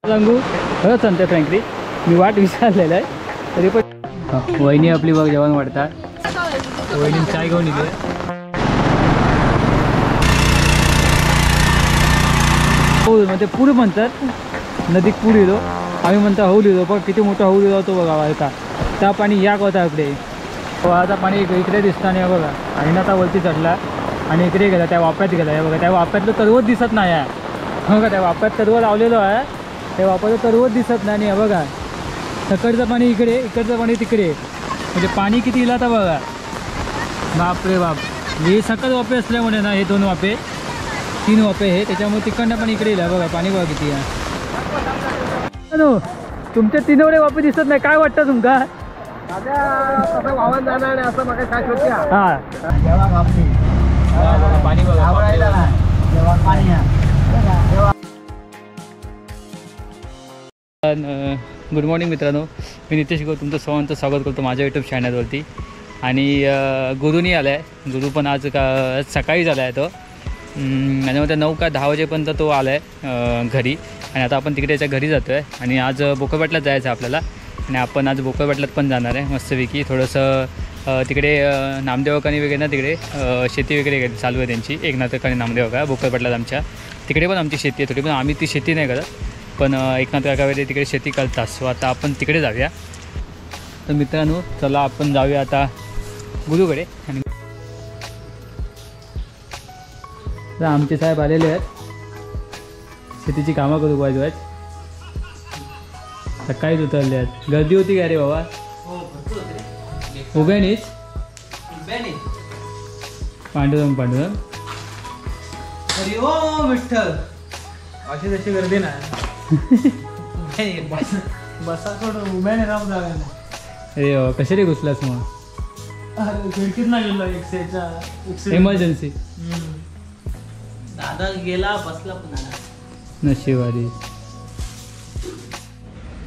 सांगू खरंच सांगते फ्रँकली मी वाट विचारलेलं आहे तरी पण वहिनी आपली बघ जेवण वाढतात. वहिनी चाय घेऊन इथे म्हणजे पूर म्हणतात नदीत पूर येतो आम्ही म्हणतो हौल येतो पण किती मोठा हौल येतो तो बघा आता त्या पाणी या होता इकडे आता पाणी इकडे दिसतं नाही बघा आणि आता वरती चढला आणि इकडे गेला त्या वाप्यात गेला आहे बघा त्या वाप्यातलं तरवत दिसत नाही आहे बघा त्या वाप्यात तरवत लावलेलं आहे त्या वाप्याचं तरवत दिसत नाही आणि बघा सकडचं पाणी इकडे इकडचं पाणी तिकडे म्हणजे पाणी किती येईल आता बघा बाप रे बाप हे सकट वापे असल्यामुळे ना हे 2 वापे 3 वापे हे त्याच्यामुळे तिकडनं पण इकडे येईल बघा पाणी बघा किती आहे. तुमचे 3 वापे दिसत नाही काय वाटतं तुमका वाहन जाणार असं मग काय होत्या हां पाणी बघा पाणी गुड मॉर्निंग मित्रांनो मी नितेश गो तुमचं सर्वांचं स्वागत करतो माझ्या यूट्यूब चॅनलवरती. आणि गुरुनी आला आहे गुरु पण आज सकाळीच आला आहे तो आणि मग 9 का 10 वाजेपर्यंत तो आला आहे घरी आणि आता आपण तिकडे त्याच्या घरी जातो आहे आणि आज बोकरपाटलात जायचं आहे आपल्याला आणि आपण आज बोकरपाटलात पण जाणार आहे मस्तपैकी थोडंसं तिकडे नामदेवकानी वगैरे ना तिकडे शेती वगैरे चालू आहे त्यांची एकनाथकानी नामदेवका बोकरपाटलात आमच्या तिकडे पण आमची शेती आहे थोडी पण आम्ही ती शेती नाही करत पण एकनाथ काका वगैरे तिकडे शेती करतात सो आता आपण तिकडे जाऊया. तर मित्रांनो चला आपण जाऊया आता गुरुकडे आणि आमचे साहेब आलेले आहेत शेतीची कामं करू पाहिजे आहेत सकाळीच उतरले आहेत गर्दी होती का रे बाबा उभ्यानीच पांडुरंग अरे ओ विठ्ठल अशी तशी गर्दी नाही बसा थोडं उभ्याने राहून जागा नाही. अरे कसे रे घुसलास मग खिडकीत ना गेलो एक्सेचा इमर्जन्सी दादा गेला बसला पुन्हा नशिबारी.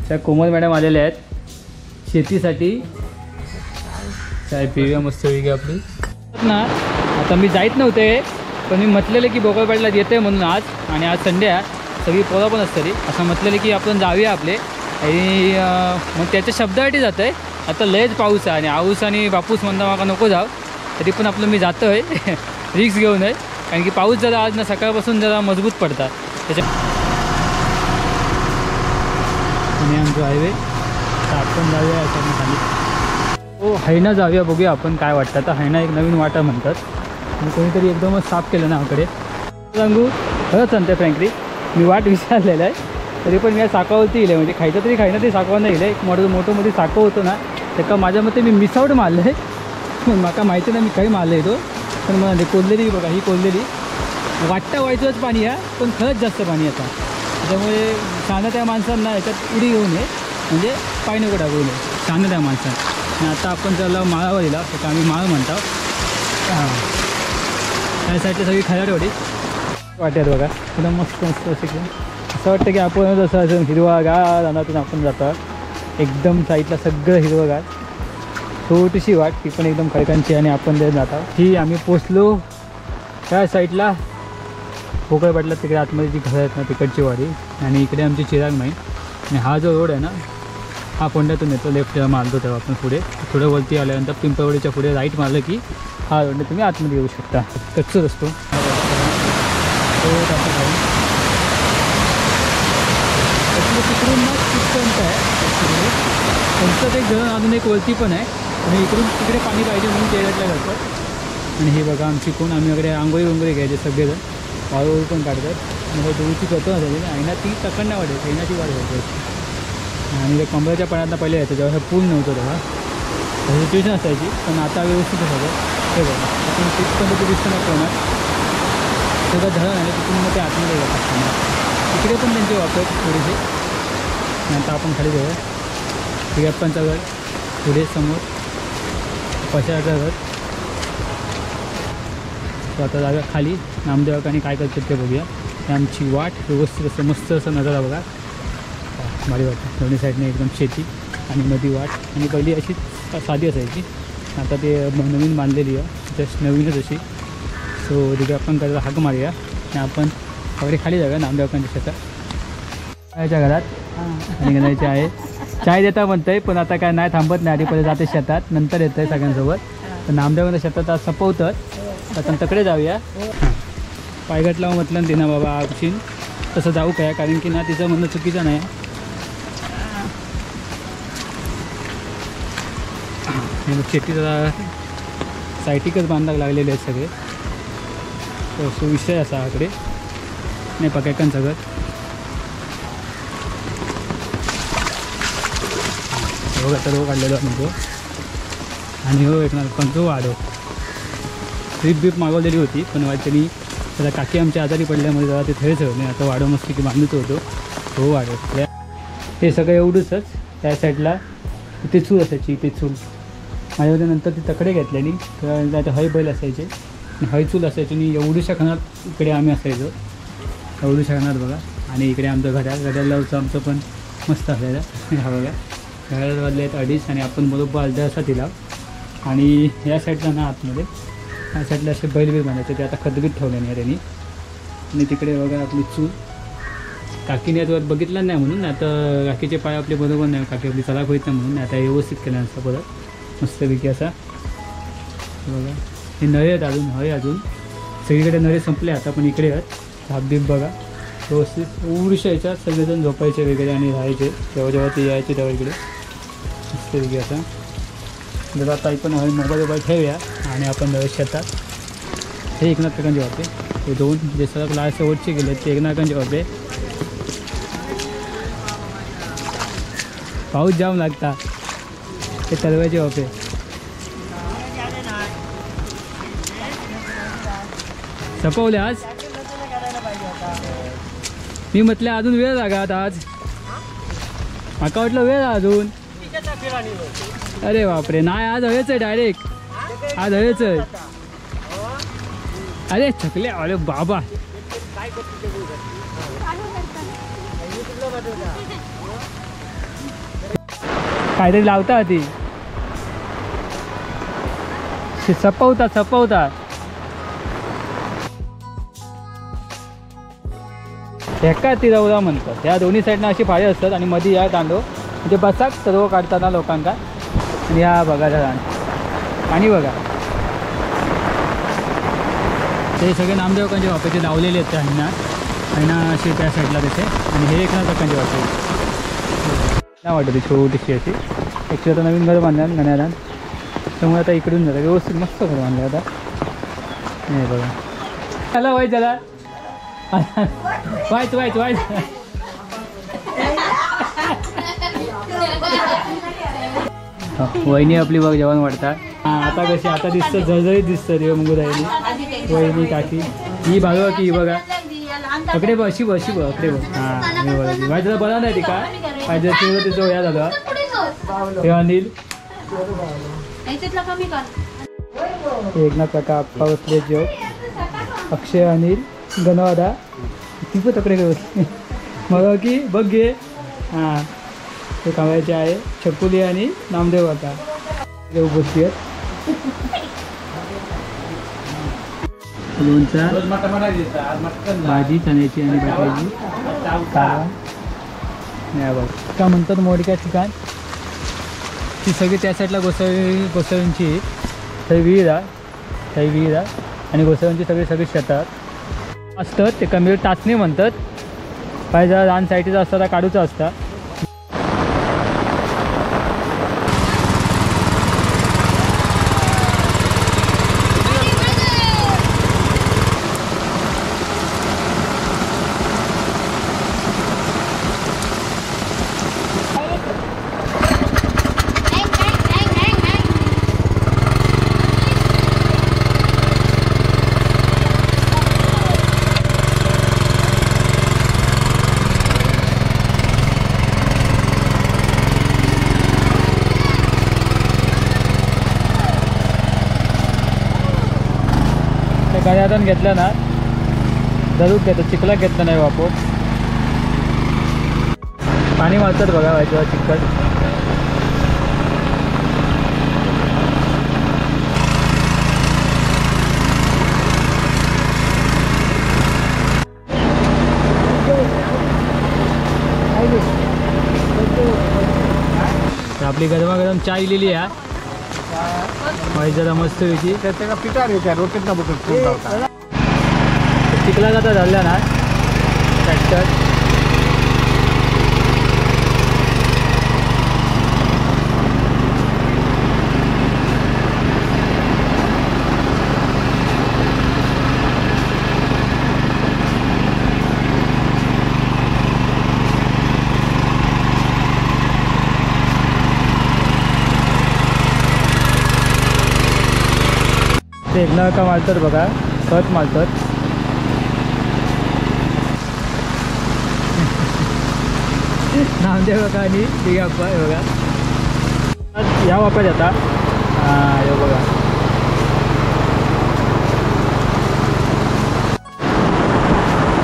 त्या कोमल मॅडम आलेल्या आहेत शेतीसाठी चाय पिऊया मस्त वेगळी आपली ना. आता मी जायत नव्हते पण मी म्हटलेलं की बोकरपाटलात येते म्हणून आज आणि आज संडे आहे सगळी पोरं पण असतली असं म्हटलेलं की आपण जाऊया आपले आणि मग त्याच्या शब्दासाठी जातं आहे. आता लयच पाऊस आहे आणि आऊस आणि बापूस म्हणता माका नको जाव तरी पण आपलं मी जातो आहे रिक्स घेऊन आहे कारण की पाऊस जरा आज ना सकाळपासून जरा मजबूत पडतात त्याच्या आणि आमचं हायवे तर आपण जाऊया याच्यानं खाली हो हैना जाऊया बघूया आपण काय वाटतं. आता हैना एक नवीन वाटा म्हणतात आणि कोणीतरी एकदमच साफ केलं ना आकडे सांगू खरंच सांगते फ्रँकली मी वाट विचारलेलं आहे तरी पण मी साकावरती येईल म्हणजे खायचं तरी खायनं ते साकावर नाही येईल एक मोठं मध्ये साखव होतं ना त्याका माझ्या मते मी मिसआउट मारलं आहे माका माहिती नाही मी काही मारलं आहे तो पण मला कोल्हेली बघा ही कोल्हेली वाटतं व्हायचंच पाणी आहे पण खरंच जास्त पाणी आता त्याच्यामुळे शानं त्या माणसांना याच्यात उडी घेऊ नये म्हणजे पाय नको टाकू नये शानं त्या माणसांना. आणि आता आपण त्याला माळावर दिला तर आम्ही माळ म्हणतो हां त्या साईडला सगळी खराडवाडी वाट्यात बघा एकदम मस्त मस्त असं वाटतं की आपण जसं असं हिरवागार रानातून आपण जातो एकदम साईडला सगळं हिरवंगार छोटीशी वाट ती पण एकदम खडकांची आणि आपण ते जातो ही आम्ही पोचलो त्या साईडला बोकरपाटलात तिकडे आतमध्ये जी घरं आहेत ना तिकडची वाडी आणि इकडे आमची चिराग माई आणि हा जो रोड आहे ना हा फोंड्यातून येतो लेफ्ट मारतो तेव्हा आपण पुढे थोडं वरती आल्यानंतर पिंपळवाडीच्या पुढे राईट मारलं की हा रोडने तुम्ही आतमध्ये येऊ शकता कच्चच असतो. तिकडून ना तिथपर्यंत आहे त्यांचं एक धरण अजून एक वरती पण आहे आणि इकडून तिकडे पाणी पाहिजे म्हणून केरळला जातात. आणि हे बघा आमची कोण आम्ही वगैरे आंघोळी घ्यायचे सगळेजण वाळू पण काढतात मग दूरची करतो ना आणि ना ती तकड नाही वाढायची येण्याची वाढ व्हायची आणि त्या कमरेच्या पाण्यातनं पहिले यायचं जेव्हा हे पूल नव्हतं तेव्हा सिच्युएशन असायची पण आता व्यवस्थित झालं. हे बघा आपण तिथपर्यंत ते दिसतं नाही कोणात सगळं धरण आहे तिथून मग ते आतमध्ये येतात तिकडे पण त्यांचे वापर थोडेसे. नंतर आपण खाली जाऊया हिरप्पांचं घर पुढे समोर पशाचं घर तो आता जाऊया खाली नामदेवकानी काय करतात ते बघूया. आमची वाट व्यवस्थित असं मस्त असं नजारा बघा भारी वाटतं दोन्ही साईडने एकदम शेती आणि नदी वाट आणि पहिली अशी साधी असायची आता ते नवीन बांधलेली आहे जस्ट नवीनच अशी. सो तिथे आपण करायला हाक मारूया आणि आपण वगैरे खाली जाऊया नामदेवकांच्या शेतात. चायच्या घरात आणि गणायचे आहे. चाय देता म्हणतंय पण आता काय नाही थांबत नाही. आधी पहिले जाते शेतात नंतर येतंय सगळ्यांसोबत. तर नामदेवानं शेतात आज सपवतं. आता तकडे जाऊया. पायघाटला म्हटलं तिनं बाबा आगशीन तसं जाऊ काय कारण की ना तिचं म्हणणं चुकीचं नाही. शेती जरा सायटिकच बांधायला लागलेले आहेत सगळे. तो विषय असा आकडे नाही पकायकन सगळं. बघा सर्व काढलेलो नको. आणि हो एक ना पंचो वाढव ट्रीप मागवलेली होती पण त्यांनी त्याला काकी आमच्या आजारी पडल्यामुळे जरा ते थेच नाही. आता वाढव मस्त की बांधत होतो हो वाढव. हे सगळं एवढंच. त्या साईडला इथे चूल असायची. इथे चूल माझ्यामध्ये नंतर ती तकडे घेतलेली तर हय बैल असायचे हय चूल असायची आणि एवढ्याशा खणात इकडे आम्ही असायचो. एवढ्याशा खणात बघा. आणि इकडे आमचं घड्याळावरचं आमचं पण मस्त असायचं. हा बघा घड्याळ वाजले आहेत 2:30 आणि आपण बरोबर अर्धा असा दिला. आणि या साईडला ना आतमध्ये या साईडला असे बैलबील बांधायचे ते आता खदबीत ठेवले नाही त्यांनी. आणि तिकडे बघा आपली चूल काकीने आता बघितलं नाही म्हणून आता काकीचे पाय आपले बरोबर नाही. काकी आपली चलाक होईत नाही म्हणून आता व्यवस्थित केलं असं परत मस्तपैकी असा बघा. हे नळे आहेत अजून अजून सगळीकडे नळे संपले आता पण इकडे आहेत. धापधीप बघा व्यवस्थित उडशा यायच्या सगळेजण झोपायचे वगैरे आणि राहायचे. जेव्हा ते यायचे तेव्हा इकडे मस्तपैकी असा. जर आता आपण मोबाईल ठेवूया आणि आपण शेतात. हे एकनाथ काकांचे होते. हे दोन जे सगळं लाल शेवटचे गेले ते एकनाथांचे होते. पाऊस जाम लागता ते तलवायचे होते. सपवले आज मी म्हटलं अजून वेळ लागात आज. माका वाटलं वेळ अजून. अरे बापरे नाही आज हवेच आहे डायरेक्ट. आज हवेच आहे. अरे थकले अरे बाबा. काहीतरी लावता ती सपवता एका ती रवरा म्हणतात. या दोन्ही साईडनं अशी फाळी असतात आणि मध्ये या दांडो म्हणजे बसाक सर्व काढताना लोकांका. आणि या बघा रान आणि बघा ते सगळे नामदेवकांचे वापराचे लावलेले आहेत त्या हैना असे त्या साईडला त्याचे. आणि हे एकनाथ काकांचे वापरायचे नाही वाटत ती छोटीशी अशी. ॲक्च्युली आता नवीन घर बांधणार गण्यारान त्यामुळे आता इकडून जातं व्यवस्थित मस्त घर बांधलं आता. नाही बघा चला वाईट झाला वाईट वहिनी आपली बघ जेवण वाढतात. हां आता कशी आता दिसतं झळझळीत दिसतं देव मग राहिली वहिनी काकी. ही भागवा की ही बघा अकडे बघ अशी बघ अकडे बघ. हां मी बघा वाईट जरा बरा नाही ती का पाहिजे तिचं या झालं हे अनिल एकनाथ काका आप्पा बसले जेव अक्षय अनिल गणवादा ती पण तकडे बसली मग की बघ घे. हां ते कामायचे आहे छकुली आणि नामदेव आता उपस्थित आहेत. लोणचा भाजी चण्याची आणि बटाट्याची नाही बघ का म्हणतात मोडक्या ठिकाण. ती सगळी त्या साईडला गोसावींची विहीर आहे आणि गोसावींची सगळी शेतात असतात. ते कमी टाचणी म्हणतात. पाहिजे रान साईडचा असता काढूचा असता. गाड्यातून घेतलं ना जरूर घेतो. चिखला घेतलं नाही वापर पाणी मारतात बघा व्हायचं चिखल. आपली गरमागरम चाय लिहिली आहे जरा मस्त पैकी त्याच्या पिठार येते रोकेट ना बघत चिखला जाता झाल्या ना ट्रॅक्टर ते एकदा का मारतात बघा खत मारतात नामदेव बघा आणि दिघे आप्पा हे बघा या वापस येता हे बघा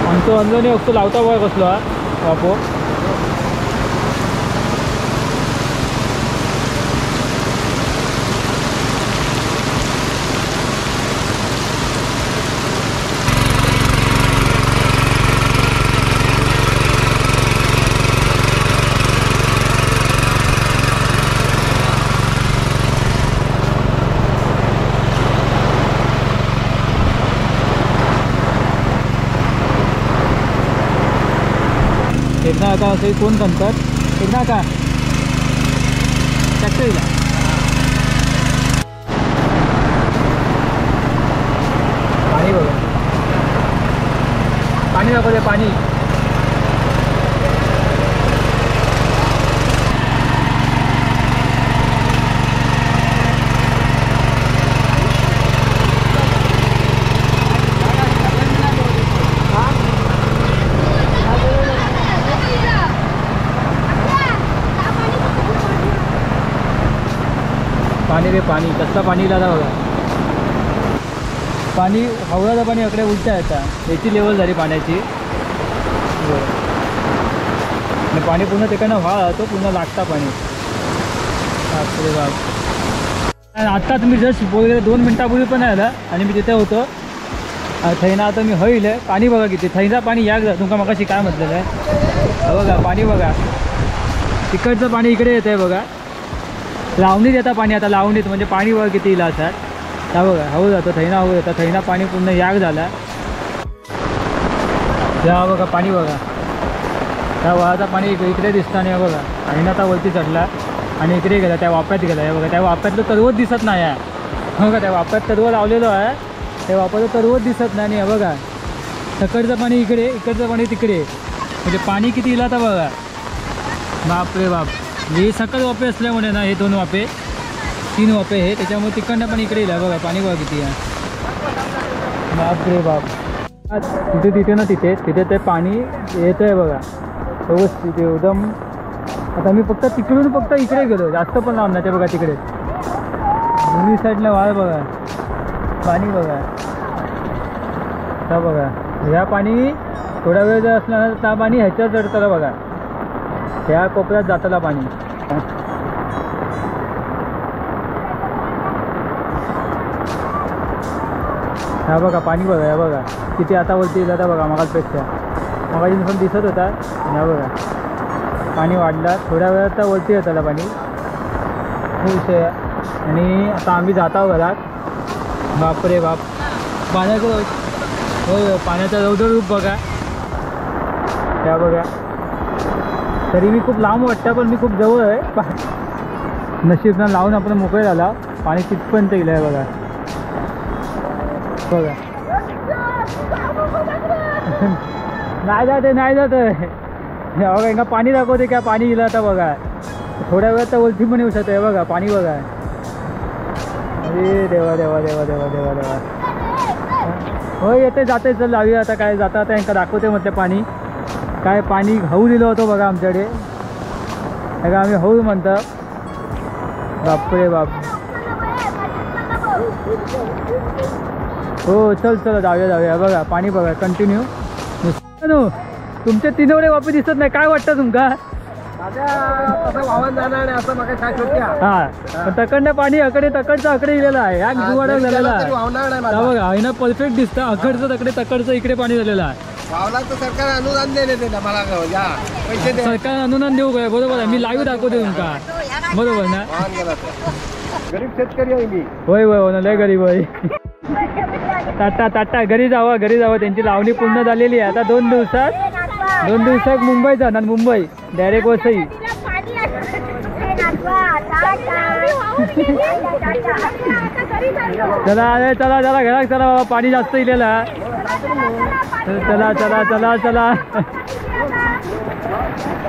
आमचो अंजनी वस्तू लावता बघा कसलो हा वापो एकदा आता असे कोण म्हणतात एकदा का ट्रॅक्टरीला पाणी बघा पाणी दाखवते पाणी पाणी रे पाणी कसलं पाणी लादा बघा पाणी हवळाचं पाणी अकडे उलटा येतात याची लेवल झाली पाण्याची आणि पाणी पुन्हा तिकडनं व्हा तो पुन्हा लागता पाणी बापरे बाप आत्ता तुम्ही जस्ट बोलले 2 मिनटापूर्वी पण आला आणि मी तिथे होतो थैना आता मी होईल पाणी बघा किती थैना पाणी या तुमका मगाशी काय म्हटलेलं आहे बघा पाणी बघा तिकडचं पाणी इकडे येत आहे बघा लावणीत येतं पाणी आता लावणीत म्हणजे पाणी बघा किती इला असतात त्या बघा हवं जातं थैना हवं जातं थैना पाणी पूर्ण याग झाला त्या बघा पाणी बघा त्या वळाचं पाणी इकडे दिसतं आणि बघा थैना आता वरती चढला आणि इकडे गेला त्या वाप्यात गेला आहे बघा त्या वाप्यातलं तरवत दिसत नाही आहे बघा त्या वाप्यात तरवत लावलेलं आहे त्या वाप्याचं तरवत दिसत नाही आणि बघा सकडचं पाणी इकडे इकडचं पाणी तिकडे म्हणजे पाणी किती इला तर बघा बाप रे बाप हे सकल वापे असल्यामुळे ना हे 2 वापे 3 वापे हे त्याच्यामुळे तिकडनं पण इकडे येईल बघा पाणी बघा किती आहे बाप रे बाप तिथे ना तिथे ते पाणी येतं आहे बघा व्यवस्थित एकदम आता मी फक्त तिकडून फक्त इकडे गेलो जास्त पण लांब नाही ते बघा तिकडे दोन्ही साईडला वाळ बघा पाणी बघा त्या बघा ह्या पाणी थोडा वेळ जर असला ना त्या पाणी ह्याच्यात चढतं बघा त्या कोपऱ्यात जाताला पाणी हा बघा पाणी बघा या बघा किती आता वरती जाता बघा मगापेक्षा मगाशी पण दिसत होता हा बघा पाणी वाढला थोड्या वेळात वरती येताला पाणी हे विषय आणि आता आम्ही जातो घरात बापरे बाप पाण्याचं हो पाण्याचा रौद्र रूप बघा त्या बघा तरी मी खूप लांब वाटतं पण मी खूप जवळ आहे नशीबनं लावून आपण मोकळे झाला पाणी तिथपर्यंत गेलं आहे बघा बघा नाही जात बघा एका पाणी दाखवते का पाणी गेलं आता बघा थोड्या वेळात तर वरती पण येऊ शकतं आहे बघा पाणी बघा अरे देवा देवा देवा देवा देवा देवा हो येते जाते चल लावूया आता काय जाता आता यांना दाखवते म्हटलं पाणी काय पाणी हऊ दिलं होतं बघा आमच्याकडे का आम्ही हऊ म्हणतो बापरे बाप हो चल चल जाऊया बघा पाणी बघा कंटिन्यू तुमचे 3 एवढे वापस दिसत नाही काय वाटतं तुमका हा तकडनं पाणी तकडचं अकडे गेलेलं आहे या जुवाडा झालेला आहे बघा आहे ना परफेक्ट दिसतं अकडचं तकडे तकडचं इकडे पाणी झालेलं आहे गावला तर सरकार अनुदान देणे त्याला मला या पैसे दे सरकार अनुदान देऊ काय बरोबर आहे मी लाईव्ह दाखवते तुमका बरोबर ना गरीब शेतकरी आहे मी होय होय हो ना लय गरीब होय टाटा टाटा घरी जावा त्यांची लावणी पूर्ण झालेली आहे आता 2 दिवसात मुंबई जाणार मुंबई डायरेक्ट वसई चला अरे चला घरात चला बाबा पाणी जास्त इलेला चला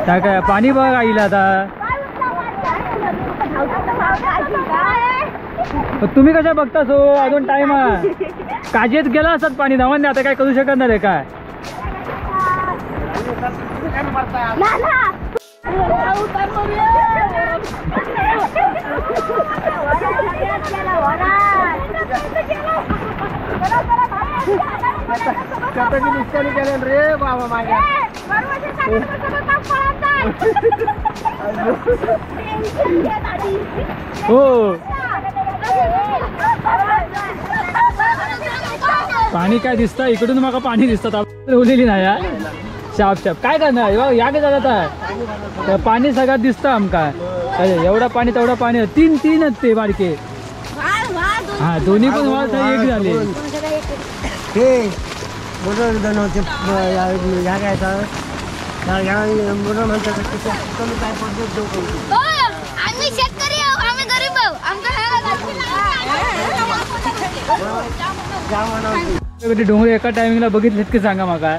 काय पाणी बघा आईला आता तुम्ही कशा बघता सो अजून टाइम आहे काजेत गेला असतात पाणी धावून आता काय करू शकत नाही काय रे बाबा माझ्या हो पाणी काय दिसतं इकडून मग पाणी दिसतात उरलेली नाही या शाप काय करणार या काय जात पाणी सगळ्यात दिसतं आमका एवढा पाणी तेवढा पाणी तीन ते बारके हा दोन्ही पण वाद एक झाले ते बरोबर होते ह्या घ्यायचा बरोबर म्हणतात कमी काय पडतो आम्ही शेतकरी आहोत आम्ही गरीब किती डोंगर एका टायमिंगला बघितलेत की सांगा माका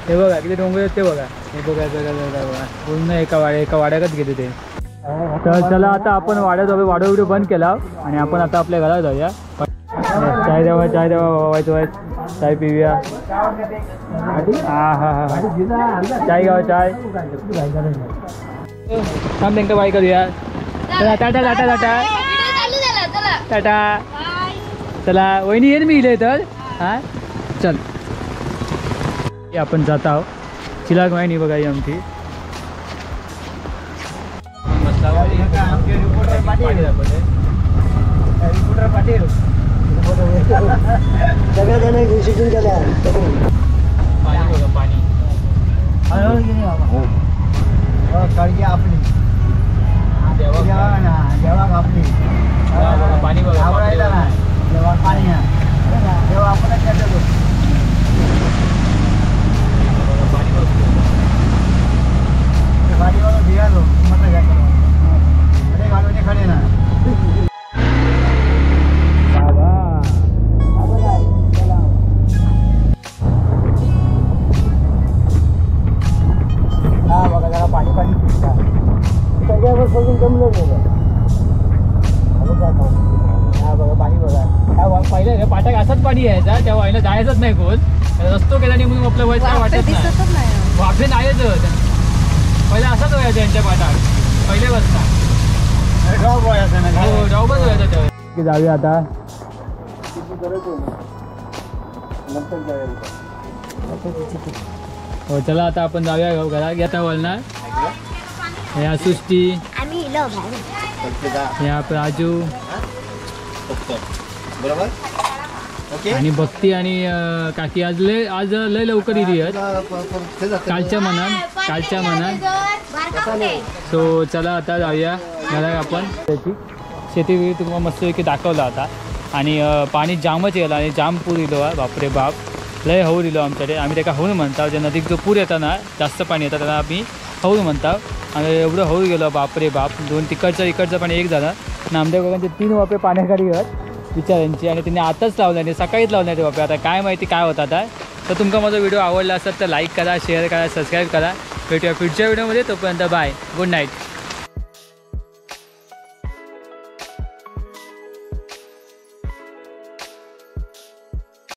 हे बघा किती डोंगर आहेत ते बघा हे बघा पूर्ण एका वाड्यातच गेले ते तर चला आता आपण वाड्यात वाडा व्हिडिओ बंद केला आणि आपण आता आपल्या घरात जाऊया चाय द्यावा वायचं चाय पिऊया हा चाय घ्यावा चाय थांब त्यांना बाय करूया चला टाटा चला वहिनी येईन मी इले तर हा चल आपण जात आहोत चिराग वाहिनी बघा ही आमची सगळ्या जण शिकून गेल्या पाणी बघा पाणी काळजी आपली जेव्हा आपली पाणी बघा आवडायला ना जेव्हा पाणी जेव्हा आपण पाणी वाला दिया लो मतलब क्या करो अरे गाड़ियों ने खड़े ना हाँ बघा जरा पाणी पिता सगळ्यावर सोडून जमलं नाही हा बघा पाणी बघा पहिले पाटाक असंच पाणी यायचा तेव्हा व्हायला जायचंच नाही कोण रस्तो केला म्हणून आपलं व्हायचं काय वाटत नाही वाफे नाहीच पहिले असाच व्हायचं यांच्या पाटात पहिले बसता जॉबच व्हायचा तेव्हा जाऊया आता हो चला आता आपण जाऊया घरात घेता वळणार ह्या सृष्टी ह्या राजू बरोबर ओके आणि भक्ती आणि काकी आज लय लवकर इली कालच्या मनात सो चला आता जाऊया घरात आपण त्याची शेती तुम्हाला मस्तपैकी दाखवला आता आणि पाणी जामच गेला आणि जाम पूर इलो बापरे बाप लय हौर इलो आमच्याकडे आम्ही त्याका हौर म्हणता जे नदीक जो पूर येता ना जास्त पाणी येतं त्याला आम्ही हौर म्हणता आणि एवढं हौर गेलो बापरे बाप दोन इकडचं पाणी एक झालं नामदेव काकांचे 3 वाफे पाण्याखाली आहेत बिचाऱ्यांची आणि त्यांनी आताच लावले आणि सकाळीच लावले ते वाफे आता काय माहिती काय होतात आहे तर तुमचा माझा व्हिडिओ आवडला असेल तर लाईक करा शेअर करा सबस्क्राईब करा भेटूया पुढच्या व्हिडिओमध्ये तोपर्यंत बाय गुड नाईट